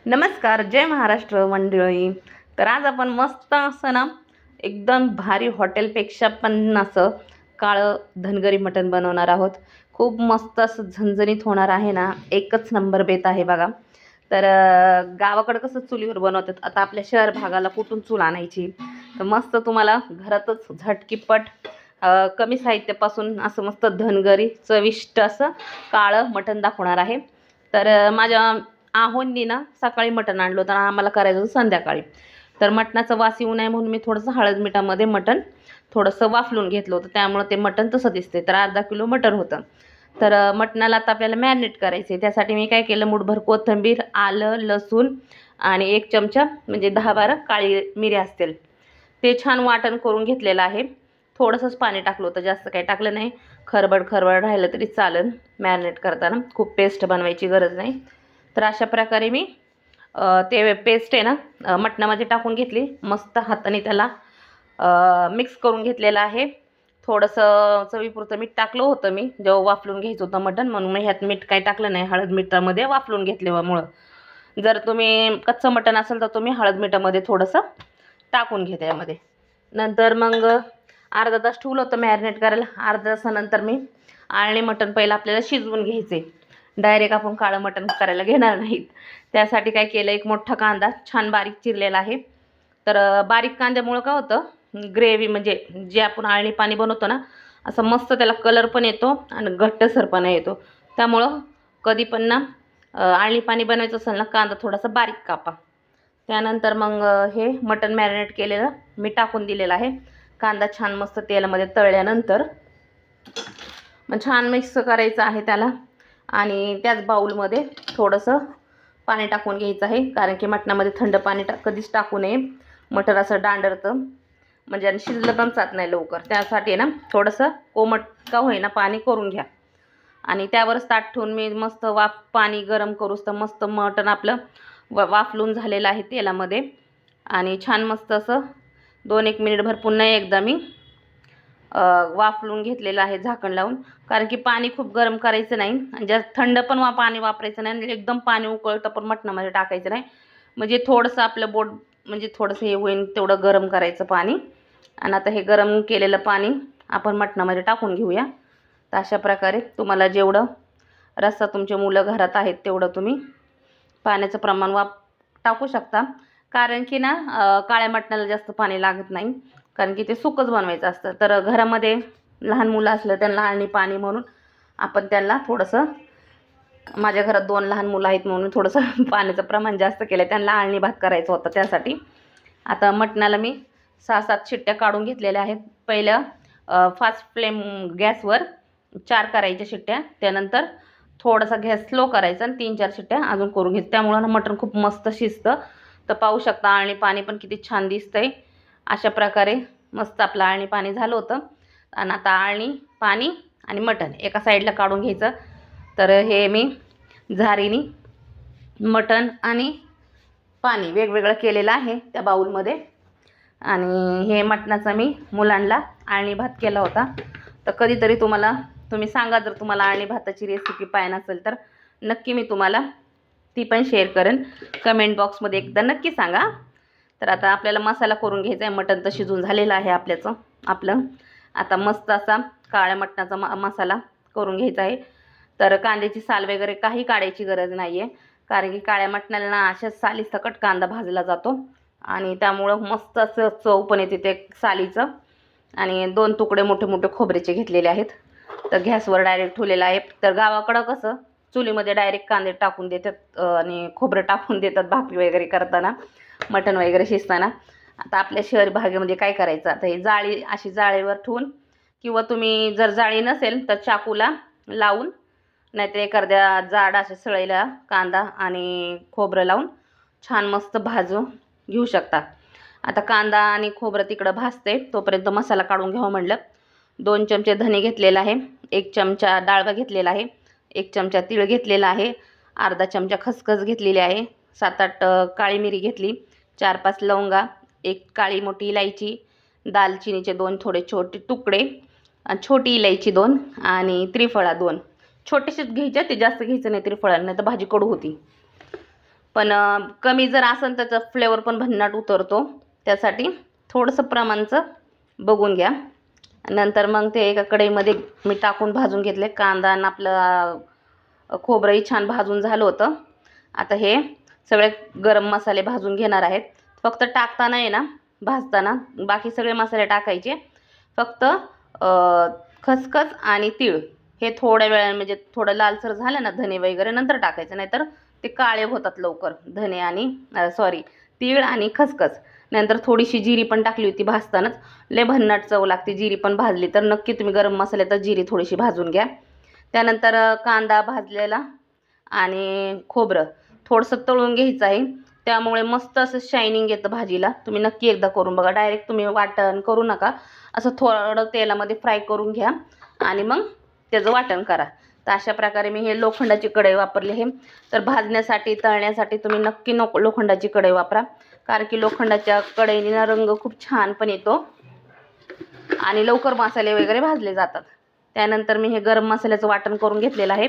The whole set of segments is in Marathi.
नमस्कार, जय महाराष्ट्र मंडळी. तर आज आपण मस्त असं ना एकदम भारी हॉटेलपेक्षा पण असं काळं धनगरी मटण बनवणार आहोत. खूप मस्त असं झणझणीत होणार आहे ना, एकच नंबर बेत आहे बघा. तर गावाकडं कसं चुलीवर बनवतात, आता आपल्या शहर भागाला कुठून चूल आणायची. तर मस्त तुम्हाला घरातच झटकीपट कमी साहित्यापासून असं मस्त धनगरी चविष्ट असं काळं मटण दाखवणार आहे. तर माझ्या आहोंनी ना सकाळी मटण आणलं होतं आणि आम्हाला करायचं होतं संध्याकाळी. तर मटणाचा वास येऊ नये म्हणून मी थोडंसं हळद मिठामध्ये मटण थोडंसं वाफलून घेतलं होतं, त्यामुळं ते मटण तसं दिसते. तर अर्धा किलो मटण होतं. तर मटणाला आता आपल्याला मॅरिनेट करायचे. त्यासाठी मी काय केलं, मूठभर कोथिंबीर, आलं, लसूण आणि 1 चमचा म्हणजे 10-12 काळी मिरी असतील, ते छान वाटण करून घेतलेलं आहे. थोडंसंच पाणी टाकलं होतं, जास्त काही टाकलं नाही. खरबड खरबड राहिलं तरी चालेल मॅरिनेट करताना, खूप पेस्ट बनवायची गरज नाही. तर अशा प्रकारे मी ते पेस्ट आहे ना मटणामध्ये टाकून घेतली. मस्त हाताने त्याला मिक्स करून घेतलेलं आहे. थोडंसं चवीपुरतं मीठ टाकलं होतं मी जेव्हा वाफलून घ्यायचं होतं मटण, म्हणून मी ह्यात मीठ काही टाकलं नाही. हळद मिठामध्ये वाफलून घेतल्यामुळं. जर तुम्ही कच्चं मटण असेल तर तुम्ही हळद मिठामध्ये थोडंसं टाकून घ्या त्यामध्ये. नंतर मग अर्धा तास ठेवलं होतं मॅरिनेट करायला. अर्ध्या तासानंतर मी आळणी मटण पहिलं आपल्याला शिजवून घ्यायचे. डायरेक्ट आपण काळं मटण करायला घेणार नाहीत. त्यासाठी काय केलं, एक मोठा कांदा छान बारीक चिरलेला आहे. तर बारीक कांद्यामुळं काय होतं, ग्रेव्ही म्हणजे जे आपण आळणी पाणी बनवतो ना, असं मस्त त्याला कलर पण येतो आणि घट्टसरपणा येतो. त्यामुळं कधी पण ना आळणी पाणी बनवायचं असेल ना, कांदा थोडासा बारीक कापा. त्यानंतर मग हे मटण मॅरिनेट केलेलं मी टाकून दिलेलं आहे. कांदा छान मस्त तेलामध्ये तळल्यानंतर मग छान मिक्स करायचं आहे त्याला. आणि त्याच बाऊलमध्ये थोडंसं पाणी टाकून घ्यायचं आहे, कारण की मटणामध्ये थंड पाणी कधीच टाकू नये. मटण असं डांडरतं म्हणजे आणि शिजलं पण जात नाही लवकर. त्यासाठी ना थोडंसं कोमट का होईना पाणी करून घ्या. आणि त्यावरच ताट ठेवून मी मस्त पाणी गरम करूस तर मस्त मटण आपलं वाफलून झालेलं आहे तेलामध्ये. आणि छान मस्त असं 2-1 मिनिटभर पुन्हा एकदा मी वाफलून घेतलेलं आहे झाकण लावून. कारण की पाणी खूप गरम करायचं नाही आणि जास्त थंड पण पाणी वापरायचं नाही आणि एकदम पाणी उकळतं पण मटणामध्ये टाकायचं नाही. म्हणजे थोडंसं आपलं बोट म्हणजे थोडंसं हे होईल तेवढं गरम करायचं पाणी. आणि आता हे गरम केलेलं पाणी आपण मटणामध्ये टाकून घेऊया. तर अशा प्रकारे तुम्हाला जेवढं रस्सा तुमचे मुलं घरात आहेत तेवढं तुम्ही पाण्याचं प्रमाण टाकू शकता. कारण की ना काळ्या मटणाला जास्त पाणी लागत नाही, कारण की ते सुकंच बनवायचं असतं. तर घरामध्ये लहान मुलं असलं त्यांना आळणी पाणी म्हणून आपण त्यांना थोडंसं, माझ्या घरात 2 लहान मुलं आहेत म्हणून थोडंसं पाण्याचं प्रमाण जास्त केलं. त्यांना आळणी भात करायचं होतं त्यासाठी. आता मटणाला मी 6-7 शिट्ट्या काढून घेतलेल्या आहेत. पहिलं फास्ट फ्लेम गॅसवर 4 करायच्या शिट्ट्या. त्यानंतर थोडासा गॅस स्लो करायचा आणि 3-4 शिट्ट्या अजून करून घ्यायचं. त्यामुळं ना मटण खूप मस्त शिजतं. तर पाहू शकता आळणी पाणी पण किती छान दिसतंय. अशा प्रकारे मस्त आपलं आळणी पाणी झालं होतं. आणि आता आळणी पाणी आणि मटण एका साईडला काढून घ्यायचं. तर हे मी झारीनी मटण आणि पाणी वेगवेगळं केलेलं आहे त्या बाऊलमध्ये. आणि हे मटणाचा मी मुलांना आळणी भात केला होता. तर कधीतरी तुम्ही सांगा, जर तुम्हाला आळणी भाताची रेसिपी पाहिजे नसेल तर नक्की मी तुम्हाला ती पण शेअर करेन. कमेंट बॉक्समध्ये एकदा नक्की सांगा. तर आता आपल्याला मसाला करून घ्यायचा आहे. मटण तर शिजून झालेलं आहे आपलं. आता मस्त असा काळ्या मटणाचा मसाला करून घ्यायचा आहे. तर कांद्याची साल वगैरे काही काढायची गरज नाही आहे, कारण की काळ्या मटणाला ना अशाच सालीसकट कांदा भाजला जातो आणि त्यामुळं मस्त असं चव पण येते ते सालीचं. आणि 2 तुकडे मोठे मोठे खोबऱ्याचे घेतलेले आहेत. तर गॅसवर डायरेक्ट ठेवलेलं आहे. तर गावाकडं कसं चुलीमध्ये डायरेक्ट कांदे टाकून देतात आणि खोबरं टाकून देतात भाकरी वगैरे करताना, मटण वगैरे शिजताना. आता आपल्या शहरी भागामध्ये काय करायचं, आता ही जाळी अशी जाळीवर ठेवून किंवा तुम्ही जर जाळी नसेल तर चाकूला लावून, नाहीतर एखाद्या जाड अशा सळईला कांदा आणि खोबरं लावून छान मस्त भाजून घेऊ शकता. आता कांदा आणि खोबरं तिकडं भाजते तोपर्यंत मसाला काढून घ्यावं म्हणलं. 2 चमचे धने घेतलेला आहे, 1 चमचा डाळवा घेतलेला आहे, 1 चमचा तीळ घेतलेला आहे, अर्धा चमचा खसखस घेतलेली आहे, 7-8 काळी मिरी घेतली, 4-5 लवंगा, 1 काळी मोठी इलायची, दालचिनीचे 2 थोडे छोटे तुकडे, छोटी इलायची 2 आणि त्रिफळा 2. छोटेसेच घ्यायचे, ते जास्त घ्यायचं नाही त्रिफळा, नाही तर भाजी कडू होती. पण कमी जर असेल त्याचा फ्लेवर पण भन्नाट उतरतो. त्यासाठी थोडंसं प्रमाणचं बघून घ्या. नंतर मग ते एका कढईमध्ये मी टाकून भाजून घेतले. कांदा आणि आपलं खोबरंही छान भाजून झालं होतं. आता हे सगळे गरम मसाले भाजून घेणार आहेत. फक्त टाकताना आहे ना, भाजताना बाकी सगळे मसाले टाकायचे. फक्त खसखस आणि तीळ हे थोड्या वेळाने म्हणजे थोडं लालसर झालं ना, धने वगैरे नंतर टाकायचं, नाहीतर ते काळे होतात लवकर. धने आणि तीळ आणि खसखस. नंतर थोडीशी जिरी पण टाकली होती भाजतानाच. लय भन्नाट चव लागते जिरी पण भाजली तर. नक्की तुम्ही गरम मसाल्यात जिरी थोडीशी भाजून घ्या. त्यानंतर कांदा भाजलेला आणि खोबरं थोडंसं तळून घ्यायचं आहे. त्यामुळे मस्त असं शायनिंग येतं भाजीला. तुम्ही नक्की एकदा करून बघा. डायरेक्ट तुम्ही वाटण करू नका, असं थोडं तेलामध्ये फ्राय करून घ्या आणि मग त्याचं वाटण करा. तर अशा प्रकारे मी हे लोखंडाची कढई वापरली आहे. तर भाजण्यासाठी तळण्यासाठी तुम्ही नक्की लोखंडाची कढई वापरा, कारण की लोखंडाच्या कढईने रंग खूप छान पण येतो आणि लवकर मसाले वगैरे भाजले जातात. त्यानंतर मी हे गरम मसाल्याचं वाटण करून घेतलेलं आहे.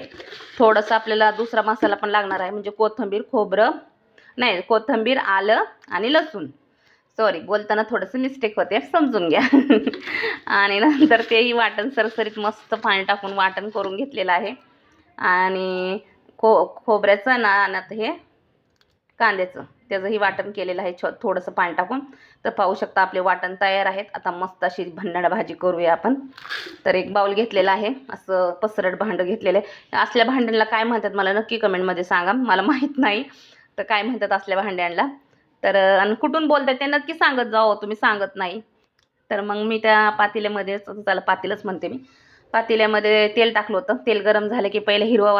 थोडंसं आपल्याला दुसरा मसाला पण लागणार आहे, म्हणजे कोथिंबीर, आलं आणि लसूण. सॉरी, बोलताना थोडंसं मिस्टेक होते, समजून घ्या. आणि नंतर तेही वाटण सरसरीत मस्त पाणी टाकून वाटण करून घेतलेलं आहे. आणि खोबऱ्याचं ना आणि हे कांद्याचं त्याचंही वाटण केलेलं आहे थोडंसं पाणी टाकून. तर पाहू शकता आपले वाटण तयार आहेत. आता मस्त अशी भन्नाट भाजी करूया आपण. तर एक बाउल घेतलेला आहे, असं पसरट भांडं घेतलेलं आहे. असल्या भांड्यांना काय म्हणतात मला नक्की कमेंटमध्ये सांगा, मला माहीत नाही तर काय म्हणतात असल्या भांड्यांना. तर आणि कुठून बोलताय ते नक्की सांगत जाओ, तुम्ही सांगत नाही. तर मग मी त्या पातेल्यामध्ये, त्याला पातेलच म्हणते मी, पातेल्यामध्ये तेल टाकलं होतं. तेल गरम झालं की पहिले हिरवं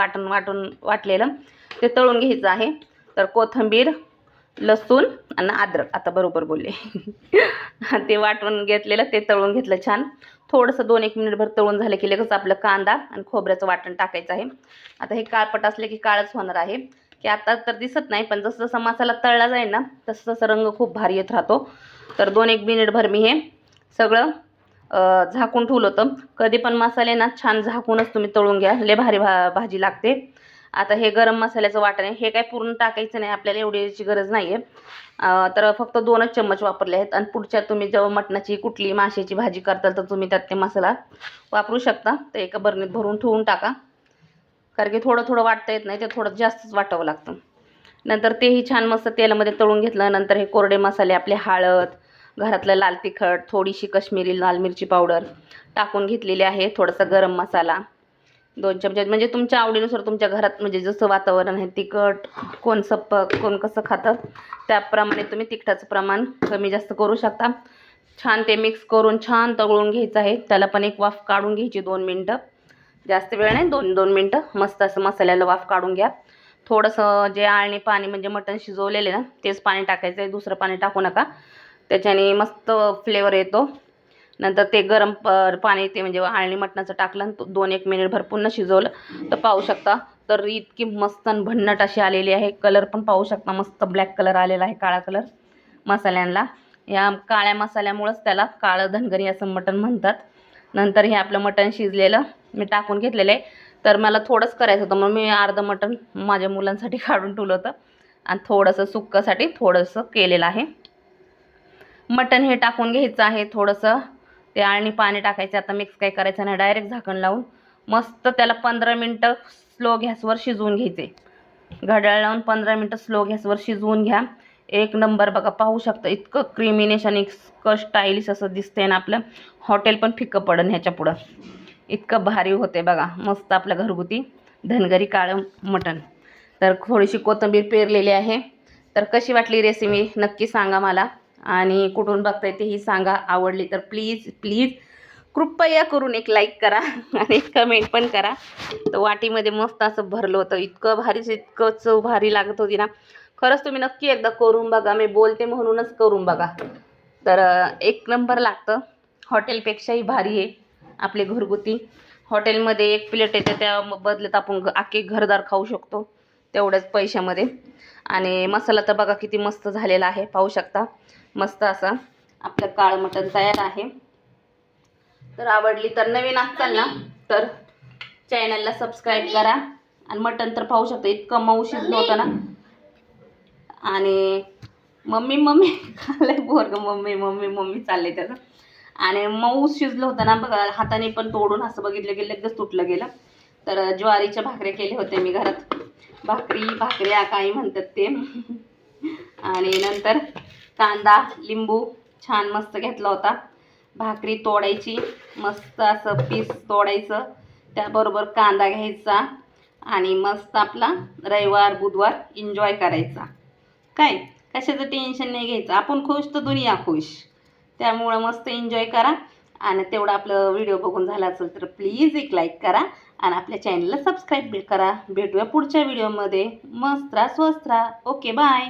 वाटलेलं ते तळून घ्यायचं आहे. तर कोथिंबीर, लसूण आणि अद्रक, आता बरोबर बोलले. ते वाटून घेतलेलं ते तळून घेतलं छान. थोडंसं 2-1 मिनिटभर तळून झालं की लगेच आपलं कांदा आणि खोबऱ्याचं वाटण टाकायचं आहे. आता हे काळपट असले की काळच होणार आहे, की आता तर दिसत नाही, पण जसं जसा मसाला तळला जाईल ना तसं तसं रंग खूप भारी येत राहतो. तर 2-1 मिनिटभर मी हे सगळं झाकून ठेवलं होतं. कधी पण मसाले ना छान झाकूनच तुम्ही तळून घ्या, लय भारी भाजी लागते. आता हे गरम मसाल्याचं वाटण आहे, हे काय पूर्ण टाकायचं नाही आपल्याला, एवढी याची गरज नाही आहे. तर फक्त 2च चम्मच वापरले आहेत. आणि पुढच्या तुम्ही जेव्हा मटणाची कुठली माशाची भाजी करताल तर तुम्ही त्यात ते मसाला वापरू शकता. तर एका बरणीत भरून ठेवून टाका, कारण की थोडं थोडं वाटता येत नाही, ते थोडं जास्तच वाटावं लागतं. नंतर तेही छान मस्त तेलामध्ये तळून घेतलं. नंतर हे कोरडे मसाले आपले हळद, घरातलं लाल तिखट, थोडीशी कश्मीरी लाल मिरची पावडर टाकून घेतलेली आहे. थोडासा गरम मसाला 2 चमचे, म्हणजे तुमच्या आवडीनुसार तुमच्या घरात म्हणजे जसं वातावरण आहे, तिखट कोण सप्पक कोण कसं खातं त्याप्रमाणे तुम्ही तिखटाचं प्रमाण कमी जास्त करू शकता. छान ते मिक्स करून छान तळून घ्यायचं आहे. त्याला पण एक वाफ काढून घ्यायची 2 मिनटं, जास्त वेळ नाही, 2 मिनटं मस्त असं मसाल्याला वाफ काढून घ्या. थोडंसं जे आळणी पाणी म्हणजे मटण शिजवलेले ना तेच पाणी टाकायचं आहे, दुसरं पाणी टाकू नका, त्याच्याने मस्त फ्लेवर येतो. नंतर ते गरम पाणी ते म्हणजे आळणी मटणाचं टाकलं आणि 2-1 मिनिटभर पुन्हा शिजवलं तर पाहू शकता तर इतकी मस्त आणि भन्नाट अशी आलेली आहे. कलर पण पाहू शकता, मस्त ब्लॅक कलर आलेला आहे, काळा कलर मसाल्यांना. या काळ्या मसाल्यामुळंच त्याला काळं धनगरी असं मटण म्हणतात. नंतर हे आपलं मटण शिजलेलं मी टाकून घेतलेलं आहे. तर मला थोडंच करायचं होतं, मग मी अर्धं मटण माझ्या मुलांसाठी काढून ठेवलं होतं आणि थोडंसं सुक्कासाठी थोडंसं केलेलं आहे. मटण हे टाकून घ्यायचं आहे. थोडंसं ते आळणी पाणी टाकायचं. आता मिक्स काय करायचं नाही, डायरेक्ट झाकण लावून मस्त त्याला 15 मिनटं स्लो गॅसवर शिजवून घ्यायचे. घड्याळ लावून 15 मिनटं स्लो गॅसवर शिजवून घ्या. एक नंबर बघा, पाहू शकता इतकं क्रीमिनेश आणि इतकं स्टाईलिश असं दिसतंय ना, आपलं हॉटेल पण फिक्कं पडन ह्याच्या पुढं. इतकं भारी होते बघा, मस्त आपलं घरगुती धनगरी काळं मटण. तर थोडीशी कोथिंबीर पेरलेली आहे. तर कशी वाटली रेसिपी नक्की सांगा मला, आणि कुठून बघताय तेही सांगा. आवडली तर प्लीज प्लीज कृपया करून एक लाईक करा आणि कमेंट पण करा. तर वाटीमध्ये मस्त असं भरलं होतं, इतकं भारीच, इतकं चव भारी लागत होती ना. खरंच तुम्ही नक्की एकदा करून बघा, मी बोलते म्हणूनच करून बघा. तर एक नंबर लागतं, हॉटेलपेक्षाही भारी आहे आपले घरगुती. हॉटेलमध्ये एक प्लेट येते, त्या बदल्यात आपण अख्खे घरदार खाऊ शकतो तेवढ्याच पैशामध्ये. आणि मसाला तर बघा किती मस्त झालेला आहे, पाहू शकता. मस्त असं आपलं काळं मटण तयार आहे. तर आवडली तर नवीन असाल ना तर चॅनलला सबस्क्राईब करा. आणि मटण तर पाहू शकता इतकं मऊ शिजलं होतं ना, आणि मम्मी मम्मी खाल्लंय पोरगं, मम्मी मम्मी मम्मी चाललंय त्याचं. आणि मऊ शिजलं होतं ना बघा, हाताने पण तोडून असं बघितलं की लगेच तुटलं गेलं. तर ज्वारीच्या भाकऱ्या केले होते मी घरात, भाकऱ्या काही म्हणतात ते. आणि नंतर कांदा लिंबू छान मस्त घेतला होता. भाकरी तोडायची, मस्त असं पीस तोडायचं, त्याबरोबर कांदा घ्यायचा आणि मस्त आपला रविवार बुधवार एन्जॉय करायचा. काय कशाचं टेन्शन नाही घ्यायचं, आपण खुश तर दुनिया खुश. त्यामुळं मस्त एन्जॉय करा. आणि तेवढं आपलं व्हिडिओ बघून झाला असेल तर प्लीज एक लाईक करा आणि आपल्या चॅनलला सबस्क्राईब करा. भेटूया पुढच्या व्हिडिओमध्ये. मस्त राहा, स्वस्त राहा. Okay, bye.